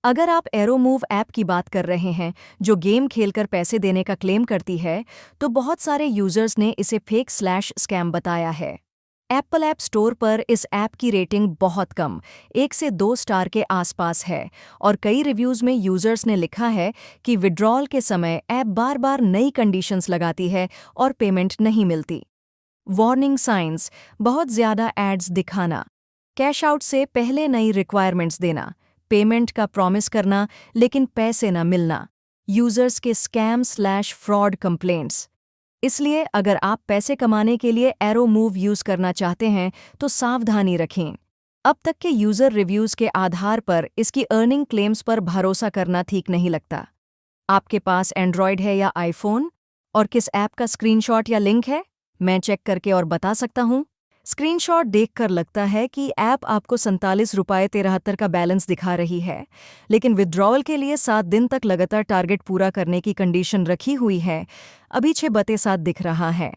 अगर आप एरोमूव ऐप की बात कर रहे हैं, जो गेम खेलकर पैसे देने का क्लेम करती है, तो बहुत सारे यूजर्स ने इसे फेक/स्कैम बताया है। एप्पल ऐप स्टोर पर इस ऐप की रेटिंग बहुत कम, 1 से 2 स्टार के आसपास है, और कई रिव्यूज में यूजर्स ने लिखा है कि विड्रॉल के समय ऐप बार-बार नई कंडीशंस लगाती है और पेमेंट नहीं मिलती। वार्निंग साइंस: बहुत ज़्यादा एड्स दिखाना, कैश आउट से पहले नई रिक्वायरमेंट्स देना, पेमेंट का प्रॉमिस करना लेकिन पैसे न मिलना, यूजर्स के स्कैम/फ्रॉड कंप्लेंट्स। इसलिए अगर आप पैसे कमाने के लिए एरो मूव यूज करना चाहते हैं तो सावधानी रखें। अब तक के यूजर रिव्यूज के आधार पर इसकी अर्निंग क्लेम्स पर भरोसा करना ठीक नहीं लगता। आपके पास एंड्रॉयड है या आईफोन? और किस ऐप का स्क्रीनशॉट या लिंक है? मैं चेक करके और बता सकता हूँ। स्क्रीनशॉट देखकर लगता है कि ऐप आपको ₹47.73 का बैलेंस दिखा रही है, लेकिन विड्रॉवल के लिए 7 दिन तक लगातार टारगेट पूरा करने की कंडीशन रखी हुई है। अभी 6/7 दिख रहा है।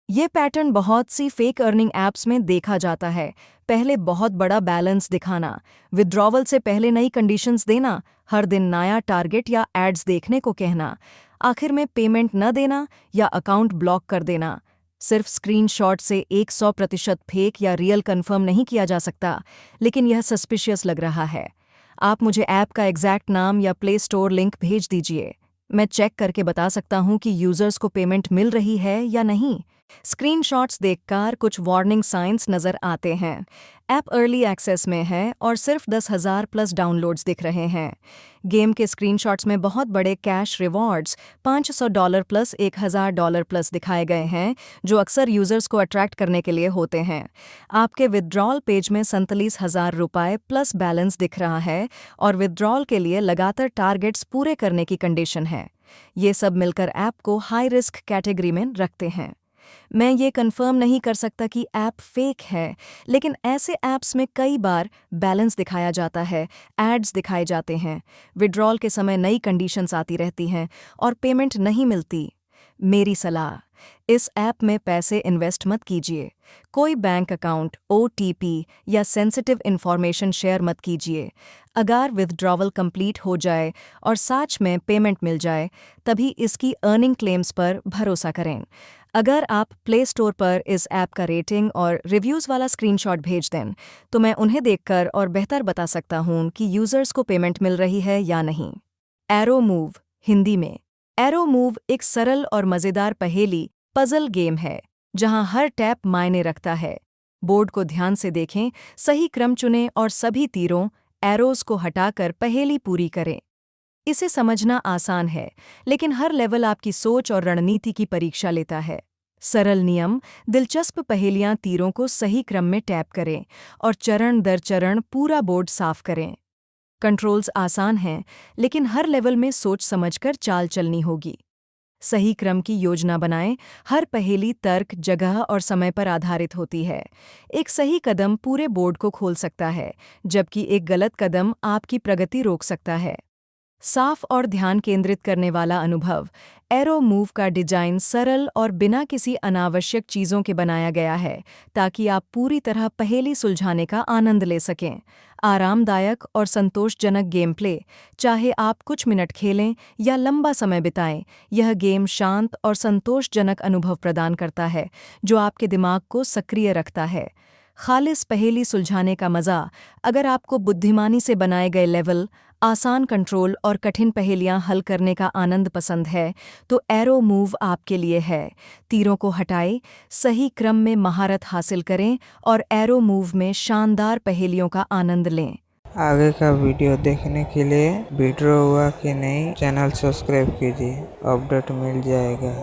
ये पैटर्न बहुत सी फेक अर्निंग ऐप्स में देखा जाता है। पहले बहुत बड़ा बैलेंस दिखाना, विड्रॉवल से पहले नई कंडीशंस देना, हर दिन नया टारगेट या एड्स देखने को कहना, आखिर में पेमेंट न देना या अकाउंट ब्लॉक कर देना। सिर्फ स्क्रीनशॉट से 100% फेक या रियल कंफर्म नहीं किया जा सकता, लेकिन यह सस्पिशियस लग रहा है। आप मुझे ऐप का एग्जैक्ट नाम या प्ले स्टोर लिंक भेज दीजिए। मैं चेक करके बता सकता हूँ कि यूजर्स को पेमेंट मिल रही है या नहीं। स्क्रीनशॉट्स देखकर कुछ वार्निंग साइंस नज़र आते हैं। ऐप अर्ली एक्सेस में है और सिर्फ 10,000 प्लस डाउनलोड्स दिख रहे हैं। गेम के स्क्रीनशॉट्स में बहुत बड़े कैश रिवॉर्ड्स $500 प्लस $1,000 प्लस दिखाए गए हैं, जो अक्सर यूजर्स को अट्रैक्ट करने के लिए होते हैं। आपके विड्रॉल पेज में ₹47,000 प्लस बैलेंस दिख रहा है और विड्रॉल के लिए लगातार टारगेट्स पूरे करने की कंडीशन है। ये सब मिलकर ऐप को हाई रिस्क कैटेगरी में रखते हैं। मैं ये कंफर्म नहीं कर सकता कि ऐप फेक है, लेकिन ऐसे ऐप्स में कई बार बैलेंस दिखाया जाता है, एड्स दिखाए जाते हैं, विड्रॉल के समय नई कंडीशंस आती रहती हैं और पेमेंट नहीं मिलती। मेरी सलाह: इस ऐप में पैसे इन्वेस्ट मत कीजिए। कोई बैंक अकाउंट, OTP या सेंसिटिव इन्फॉर्मेशन शेयर मत कीजिए। अगर विथड्रॉवल कंप्लीट हो जाए और सच में पेमेंट मिल जाए, तभी इसकी अर्निंग क्लेम्स पर भरोसा करें। अगर आप प्ले स्टोर पर इस ऐप का रेटिंग और रिव्यूज़ वाला स्क्रीनशॉट भेज दें, तो मैं उन्हें देखकर और बेहतर बता सकता हूँ कि यूजर्स को पेमेंट मिल रही है या नहीं। एरो मूव हिंदी में। एरो मूव एक सरल और मज़ेदार पहेली पजल गेम है, जहां हर टैप मायने रखता है। बोर्ड को ध्यान से देखें, सही क्रम चुनें और सभी तीरों एरोज को हटाकर पहेली पूरी करें। इसे समझना आसान है, लेकिन हर लेवल आपकी सोच और रणनीति की परीक्षा लेता है। सरल नियम: दिलचस्प पहेलियां तीरों को सही क्रम में टैप करें और चरण दर चरण पूरा बोर्ड साफ करें। कंट्रोल्स आसान हैं, लेकिन हर लेवल में सोच समझकर चाल चलनी होगी। सही क्रम की योजना बनाएं। हर पहेली तर्क, जगह और समय पर आधारित होती है। एक सही कदम पूरे बोर्ड को खोल सकता है, जबकि एक गलत कदम आपकी प्रगति रोक सकता है। साफ और ध्यान केंद्रित करने वाला अनुभव: एरो मूव का डिजाइन सरल और बिना किसी अनावश्यक चीज़ों के बनाया गया है, ताकि आप पूरी तरह पहेली सुलझाने का आनंद ले सकें। आरामदायक और संतोषजनक गेम प्ले: चाहे आप कुछ मिनट खेलें या लंबा समय बिताएं, यह गेम शांत और संतोषजनक अनुभव प्रदान करता है, जो आपके दिमाग को सक्रिय रखता है। खालिस पहेली सुलझाने का मज़ा: अगर आपको बुद्धिमानी से बनाए गए लेवल, आसान कंट्रोल और कठिन पहेलियां हल करने का आनंद पसंद है, तो एरो मूव आपके लिए है। तीरों को हटाएं, सही क्रम में महारत हासिल करें और एरो मूव में शानदार पहेलियों का आनंद लें। आगे का वीडियो देखने के लिए विड्रॉ हुआ कि नहीं चैनल सब्सक्राइब कीजिए, अपडेट मिल जाएगा।